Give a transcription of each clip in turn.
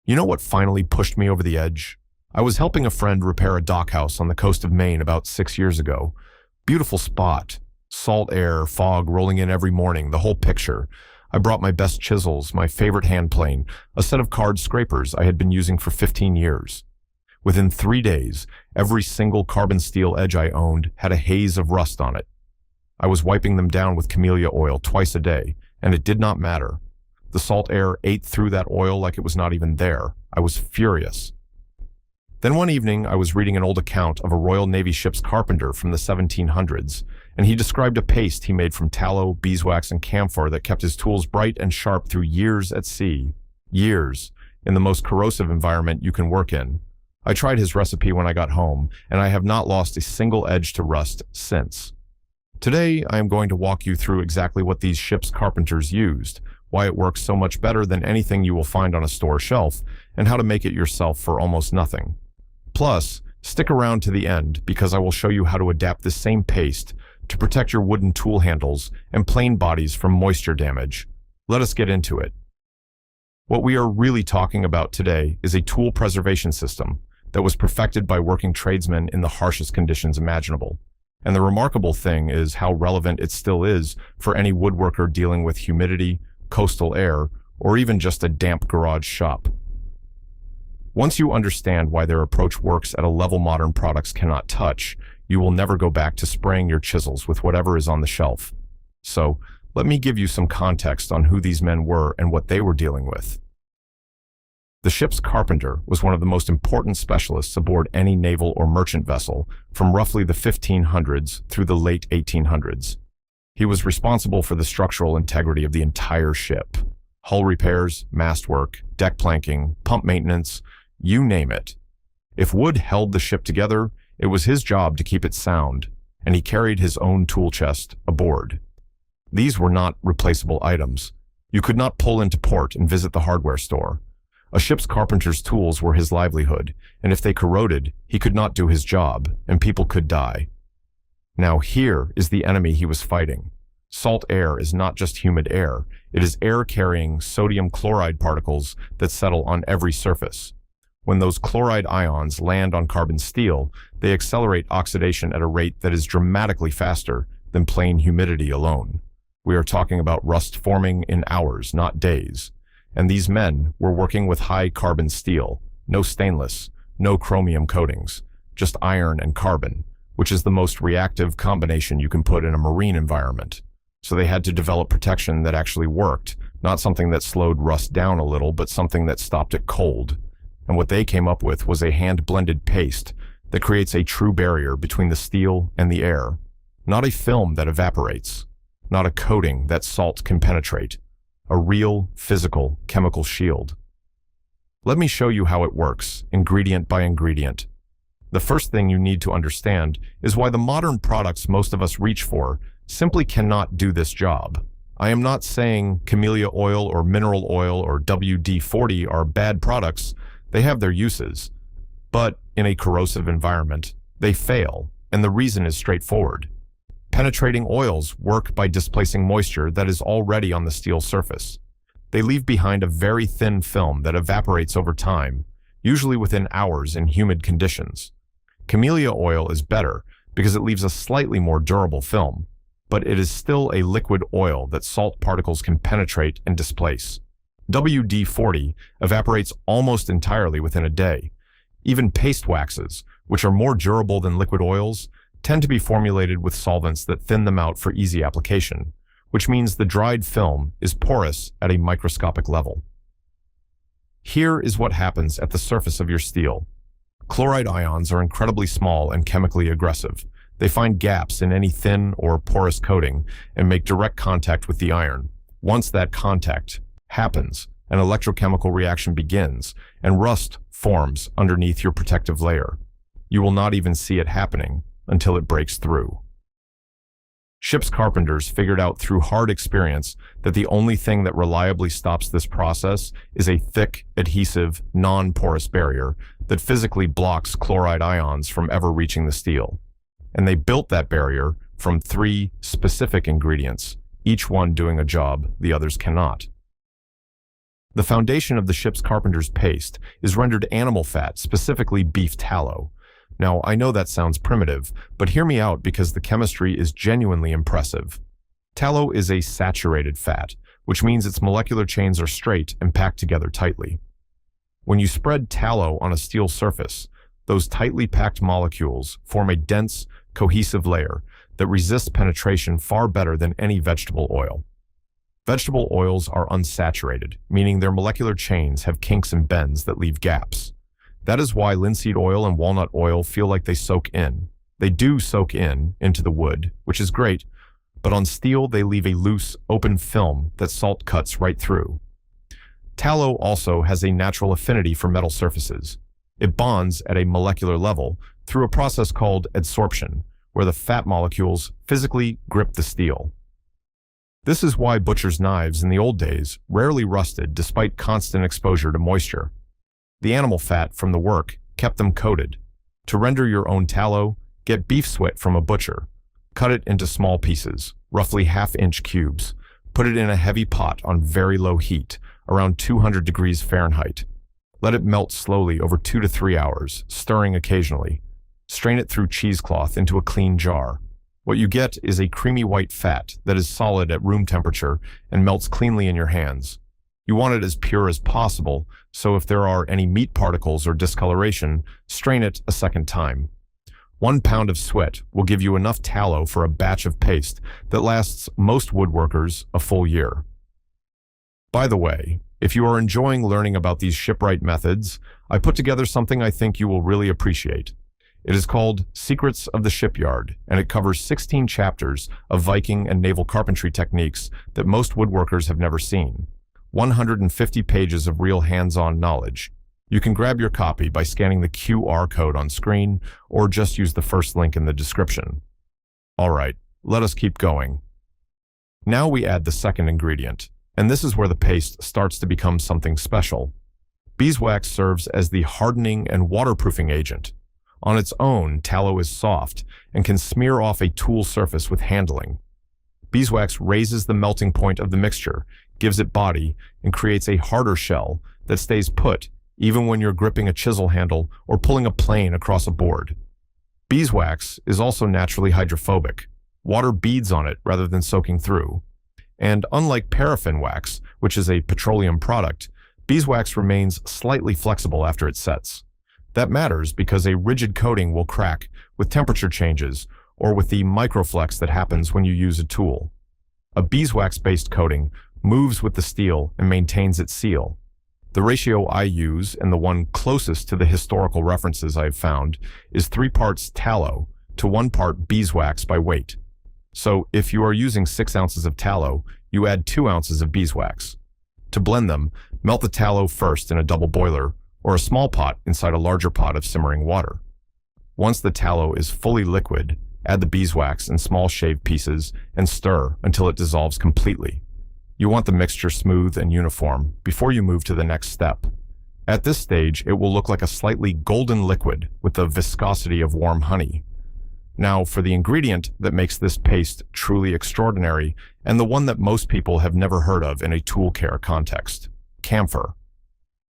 You know what finally pushed me over the edge? I was helping a friend repair a dockhouse on the coast of Maine about 6 years ago. Beautiful spot. Salt air, fog rolling in every morning, the whole picture. I brought my best chisels, my favorite hand plane, a set of card scrapers I had been using for 15 years. Within 3 days, every single carbon steel edge I owned had a haze of rust on it. I was wiping them down with camellia oil twice a day, and it did not matter. The salt air ate through that oil like it was not even there. I was furious. Then one evening, I was reading an old account of a Royal Navy ship's carpenter from the 1700s, and he described a paste he made from tallow, beeswax, and camphor that kept his tools bright and sharp through years at sea. Years, in the most corrosive environment you can work in. I tried his recipe when I got home, and I have not lost a single edge to rust since. Today, I am going to walk you through exactly what these ship's carpenters used, why it works so much better than anything you will find on a store shelf, and how to make it yourself for almost nothing. Plus, stick around to the end because I will show you how to adapt this same paste to protect your wooden tool handles and plane bodies from moisture damage. Let us get into it. What we are really talking about today is a tool preservation system that was perfected by working tradesmen in the harshest conditions imaginable. And the remarkable thing is how relevant it still is for any woodworker dealing with humidity, coastal air, or even just a damp garage shop. Once you understand why their approach works at a level modern products cannot touch, you will never go back to spraying your chisels with whatever is on the shelf. So, let me give you some context on who these men were and what they were dealing with. The ship's carpenter was one of the most important specialists aboard any naval or merchant vessel from roughly the 1500s through the late 1800s. He was responsible for the structural integrity of the entire ship. Hull repairs, mast work, deck planking, pump maintenance, you name it. If wood held the ship together, it was his job to keep it sound, and he carried his own tool chest aboard. These were not replaceable items. You could not pull into port and visit the hardware store. A ship's carpenter's tools were his livelihood, and if they corroded, he could not do his job, and people could die. Now here is the enemy he was fighting. Salt air is not just humid air. It is air carrying sodium chloride particles that settle on every surface. When those chloride ions land on carbon steel, they accelerate oxidation at a rate that is dramatically faster than plain humidity alone. We are talking about rust forming in hours, not days. And these men were working with high carbon steel, no stainless, no chromium coatings, just iron and carbon, which is the most reactive combination you can put in a marine environment. So they had to develop protection that actually worked, not something that slowed rust down a little, but something that stopped it cold. And what they came up with was a hand-blended paste that creates a true barrier between the steel and the air. Not a film that evaporates, not a coating that salt can penetrate, a real, physical, chemical shield. Let me show you how it works, ingredient by ingredient. The first thing you need to understand is why the modern products most of us reach for simply cannot do this job. I am not saying camellia oil or mineral oil or WD-40 are bad products. They have their uses. But in a corrosive environment, they fail, and the reason is straightforward. Penetrating oils work by displacing moisture that is already on the steel surface. They leave behind a very thin film that evaporates over time, usually within hours in humid conditions. Camellia oil is better because it leaves a slightly more durable film, but it is still a liquid oil that salt particles can penetrate and displace. WD-40 evaporates almost entirely within a day. Even paste waxes, which are more durable than liquid oils, tend to be formulated with solvents that thin them out for easy application, which means the dried film is porous at a microscopic level. Here is what happens at the surface of your steel. Chloride ions are incredibly small and chemically aggressive. They find gaps in any thin or porous coating and make direct contact with the iron. Once that contact happens, an electrochemical reaction begins, and rust forms underneath your protective layer. You will not even see it happening until it breaks through. Ship's carpenters figured out through hard experience that the only thing that reliably stops this process is a thick, adhesive, non-porous barrier that physically blocks chloride ions from ever reaching the steel. And they built that barrier from 3 specific ingredients, each one doing a job the others cannot. The foundation of the ship's carpenter's paste is rendered animal fat, specifically beef tallow. Now, I know that sounds primitive, but hear me out because the chemistry is genuinely impressive. Tallow is a saturated fat, which means its molecular chains are straight and packed together tightly. When you spread tallow on a steel surface, those tightly packed molecules form a dense, cohesive layer that resists penetration far better than any vegetable oil. Vegetable oils are unsaturated, meaning their molecular chains have kinks and bends that leave gaps. That is why linseed oil and walnut oil feel like they soak in. They do soak into the wood, which is great, but on steel they leave a loose, open film that salt cuts right through. Tallow also has a natural affinity for metal surfaces. It bonds at a molecular level through a process called adsorption, where the fat molecules physically grip the steel. This is why butcher's knives in the old days rarely rusted despite constant exposure to moisture. The animal fat from the work kept them coated. To render your own tallow, get beef suet from a butcher. Cut it into small pieces, roughly half-inch cubes. Put it in a heavy pot on very low heat, around 200 degrees Fahrenheit. Let it melt slowly over 2 to 3 hours, stirring occasionally. Strain it through cheesecloth into a clean jar. What you get is a creamy white fat that is solid at room temperature and melts cleanly in your hands. You want it as pure as possible, so if there are any meat particles or discoloration, strain it a second time. 1 pound of suet will give you enough tallow for a batch of paste that lasts most woodworkers a full year. By the way, if you are enjoying learning about these shipwright methods, I put together something I think you will really appreciate. It is called Secrets of the Shipyard, and it covers 16 chapters of Viking and naval carpentry techniques that most woodworkers have never seen. 150 pages of real hands-on knowledge. You can grab your copy by scanning the QR code on screen, or just use the first link in the description. All right, let us keep going. Now we add the second ingredient, and this is where the paste starts to become something special. Beeswax serves as the hardening and waterproofing agent. On its own, tallow is soft and can smear off a tool surface with handling. Beeswax raises the melting point of the mixture, gives it body, and creates a harder shell that stays put even when you're gripping a chisel handle or pulling a plane across a board. Beeswax is also naturally hydrophobic. Water beads on it rather than soaking through. And unlike paraffin wax, which is a petroleum product, beeswax remains slightly flexible after it sets. That matters because a rigid coating will crack with temperature changes or with the microflex that happens when you use a tool. A beeswax-based coating moves with the steel and maintains its seal. The ratio I use, and the one closest to the historical references I've found, is 3 parts tallow to 1 part beeswax by weight. So if you are using 6 ounces of tallow, you add 2 ounces of beeswax. To blend them, melt the tallow first in a double boiler, or a small pot inside a larger pot of simmering water. Once the tallow is fully liquid, add the beeswax in small shaved pieces and stir until it dissolves completely. You want the mixture smooth and uniform before you move to the next step. At this stage, it will look like a slightly golden liquid with the viscosity of warm honey. Now, for the ingredient that makes this paste truly extraordinary, and the one that most people have never heard of in a tool care context: camphor.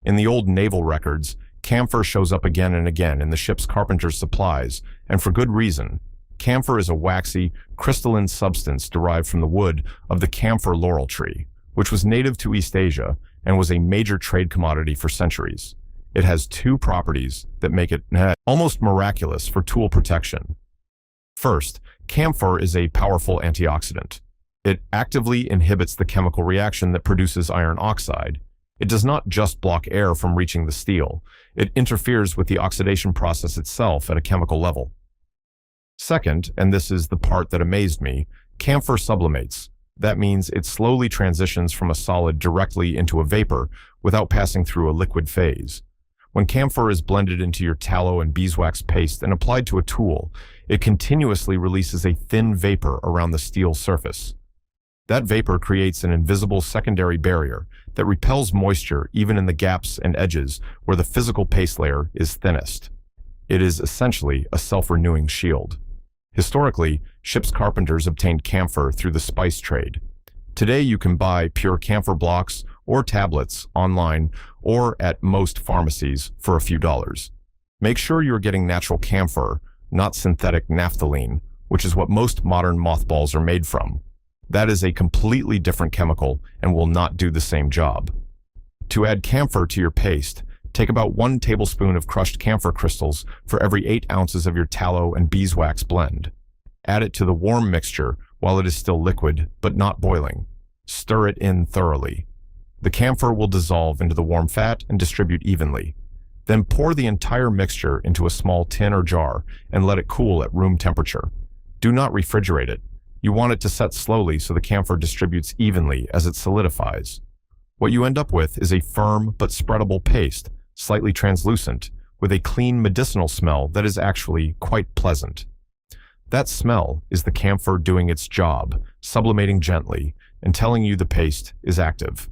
In the old naval records, camphor shows up again and again in the ship's carpenter's supplies, and for good reason. Camphor is a waxy, crystalline substance derived from the wood of the camphor laurel tree, which was native to East Asia and was a major trade commodity for centuries. It has 2 properties that make it almost miraculous for tool protection. First, camphor is a powerful antioxidant. It actively inhibits the chemical reaction that produces iron oxide. It does not just block air from reaching the steel. It interferes with the oxidation process itself at a chemical level. Second, and this is the part that amazed me, camphor sublimates. That means it slowly transitions from a solid directly into a vapor without passing through a liquid phase. When camphor is blended into your tallow and beeswax paste and applied to a tool, it continuously releases a thin vapor around the steel surface. That vapor creates an invisible secondary barrier that repels moisture even in the gaps and edges where the physical paste layer is thinnest. It is essentially a self-renewing shield. Historically, ship's carpenters obtained camphor through the spice trade. Today you can buy pure camphor blocks or tablets online or at most pharmacies for a few dollars. Make sure you're getting natural camphor, not synthetic naphthalene, which is what most modern mothballs are made from. That is a completely different chemical and will not do the same job. To add camphor to your paste, take about 1 tablespoon of crushed camphor crystals for every 8 ounces of your tallow and beeswax blend. Add it to the warm mixture while it is still liquid, but not boiling. Stir it in thoroughly. The camphor will dissolve into the warm fat and distribute evenly. Then pour the entire mixture into a small tin or jar and let it cool at room temperature. Do not refrigerate it. You want it to set slowly so the camphor distributes evenly as it solidifies. What you end up with is a firm but spreadable paste, slightly translucent, with a clean medicinal smell that is actually quite pleasant. That smell is the camphor doing its job, sublimating gently and telling you the paste is active.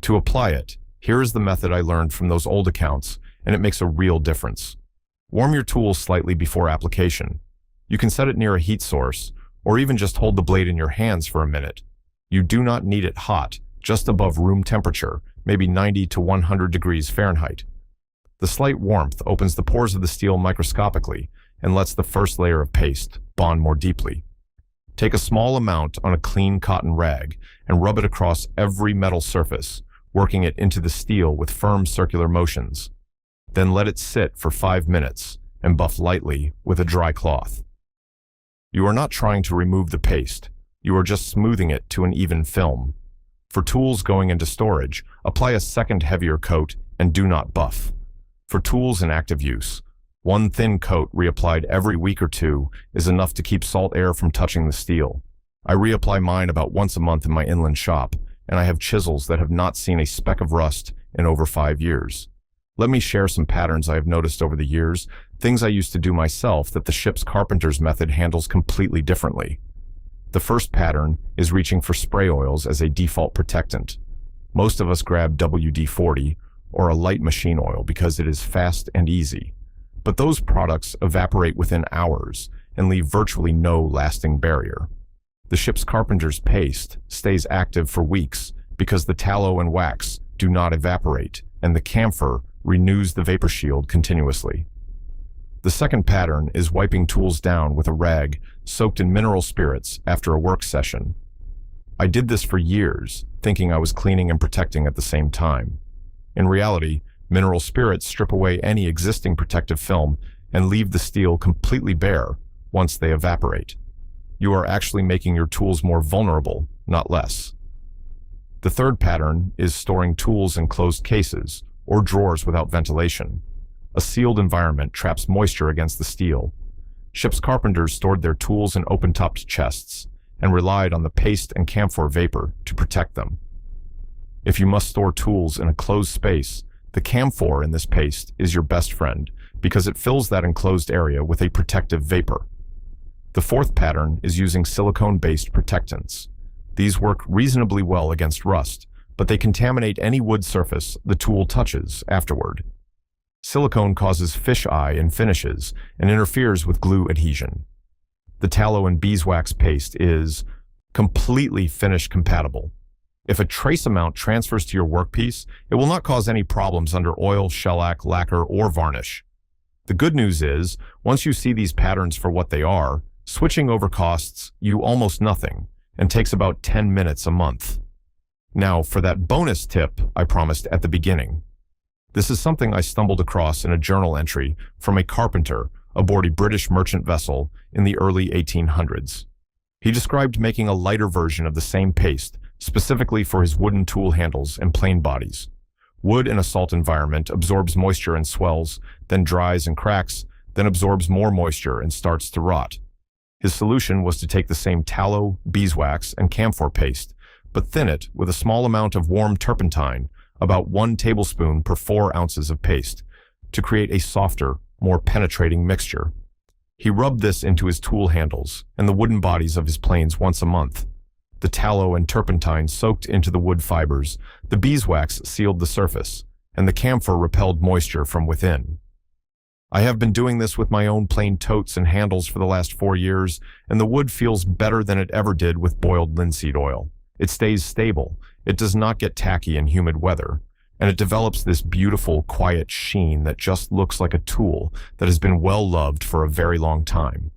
To apply it, here is the method I learned from those old accounts, and it makes a real difference. Warm your tools slightly before application. You can set it near a heat source, or even just hold the blade in your hands for a minute. You do not need it hot, just above room temperature, maybe 90 to 100 degrees Fahrenheit. The slight warmth opens the pores of the steel microscopically and lets the first layer of paste bond more deeply. Take a small amount on a clean cotton rag and rub it across every metal surface, working it into the steel with firm circular motions. Then let it sit for 5 minutes and buff lightly with a dry cloth. You are not trying to remove the paste, you are just smoothing it to an even film. For tools going into storage, apply a second heavier coat and do not buff. For tools in active use, 1 thin coat reapplied every week or 2 is enough to keep salt air from touching the steel. I reapply mine about once a month in my inland shop, and I have chisels that have not seen a speck of rust in over 5 years. Let me share some patterns I have noticed over the years, things I used to do myself that the ship's carpenter's method handles completely differently. The first pattern is reaching for spray oils as a default protectant. Most of us grab WD-40 or a light machine oil because it is fast and easy. But those products evaporate within hours and leave virtually no lasting barrier. The ship's carpenter's paste stays active for weeks because the tallow and wax do not evaporate, and the camphor renews the vapor shield continuously. The second pattern is wiping tools down with a rag soaked in mineral spirits after a work session. I did this for years, thinking I was cleaning and protecting at the same time. In reality, mineral spirits strip away any existing protective film and leave the steel completely bare once they evaporate. You are actually making your tools more vulnerable, not less. The third pattern is storing tools in closed cases or drawers without ventilation. A sealed environment traps moisture against the steel. Ship's carpenters stored their tools in open-topped chests and relied on the paste and camphor vapor to protect them. If you must store tools in a closed space, the camphor in this paste is your best friend because it fills that enclosed area with a protective vapor. The fourth pattern is using silicone-based protectants. These work reasonably well against rust, but they contaminate any wood surface the tool touches afterward. Silicone causes fisheye in finishes and interferes with glue adhesion. The tallow and beeswax paste is completely finish compatible. If a trace amount transfers to your workpiece, it will not cause any problems under oil, shellac, lacquer, or varnish. The good news is, once you see these patterns for what they are, switching over costs you almost nothing and takes about 10 minutes a month. Now, for that bonus tip I promised at the beginning. This is something I stumbled across in a journal entry from a carpenter aboard a British merchant vessel in the early 1800s. He described making a lighter version of the same paste specifically for his wooden tool handles and plane bodies. Wood in a salt environment absorbs moisture and swells, then dries and cracks, then absorbs more moisture and starts to rot. His solution was to take the same tallow, beeswax, and camphor paste, but thin it with a small amount of warm turpentine, about 1 tablespoon per 4 ounces of paste, to create a softer, more penetrating mixture. He rubbed this into his tool handles and the wooden bodies of his planes once a month. The tallow and turpentine soaked into the wood fibers, the beeswax sealed the surface, and the camphor repelled moisture from within. I have been doing this with my own plain totes and handles for the last 4 years, and the wood feels better than it ever did with boiled linseed oil. It stays stable, it does not get tacky in humid weather, and it develops this beautiful, quiet sheen that just looks like a tool that has been well loved for a very long time.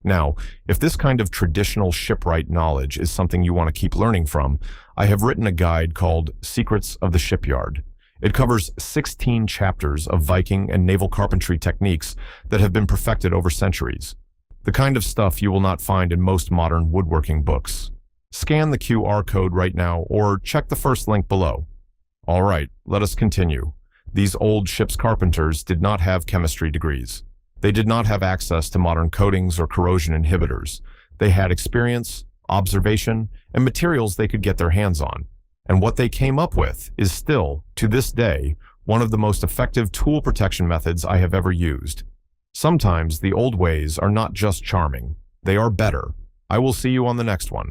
Now, if this kind of traditional shipwright knowledge is something you want to keep learning from, I have written a guide called Secrets of the Shipyard. It covers 16 chapters of Viking and naval carpentry techniques that have been perfected over centuries. The kind of stuff you will not find in most modern woodworking books. Scan the QR code right now or check the first link below. All right, let us continue. These old ship's carpenters did not have chemistry degrees. They did not have access to modern coatings or corrosion inhibitors. They had experience, observation, and materials they could get their hands on. And what they came up with is still, to this day, one of the most effective tool protection methods I have ever used. Sometimes the old ways are not just charming, they are better. I will see you on the next one.